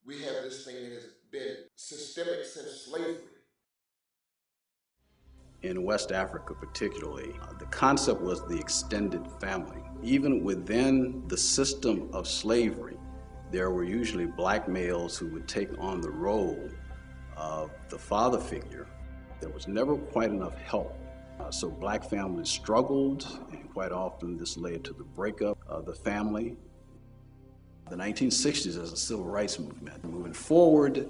We have this thing that has been systemic since slavery. In West Africa particularly, the concept was the extended family. Even within the system of slavery, there were usually black males who would take on the role of the father figure. There was never quite enough help. So black families struggled, and quite often this led to the breakup of the family. The 1960s as a civil rights movement. Moving forward,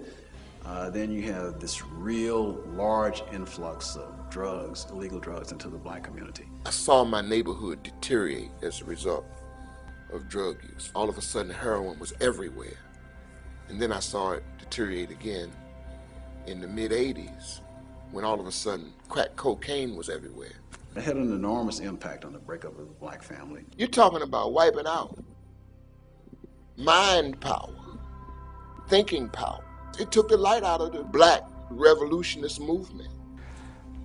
then you have this real large influx of drugs, illegal drugs, into the black community. I saw my neighborhood deteriorate as a result of drug use. All of a sudden, heroin was everywhere. And then I saw it deteriorate again in the mid-'80s, when all of a sudden crack cocaine was everywhere. It had an enormous impact on the breakup of the black family. You're talking about wiping out mind power, thinking power. It took the light out of the black revolutionist movement.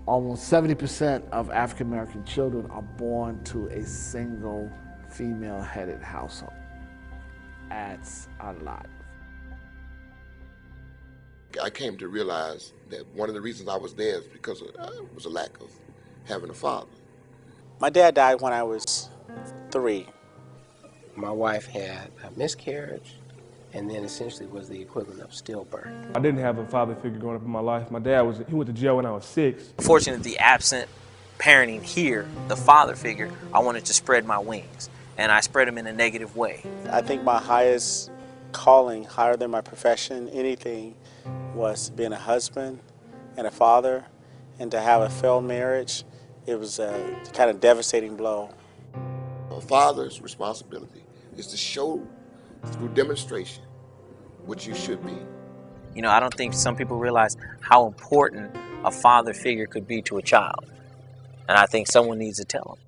Almost 70% of African American children are born to a single female-headed household. That's a lot. I came to realize that one of the reasons I was there is because it was a lack of having a father. My dad died when I was 3. My wife had a miscarriage, and then essentially was the equivalent of stillbirth. I didn't have a father figure growing up in my life. My dad he went to jail when I was 6. Fortunately, absent parenting here, the father figure, I wanted to spread my wings, and I spread them in a negative way. I think my highest calling, higher than my profession, anything, was being a husband and a father, and to have a failed marriage, it was a kind of devastating blow. A father's responsibility is to show through demonstration what you should be. You know, I don't think some people realize how important a father figure could be to a child, and I think someone needs to tell them.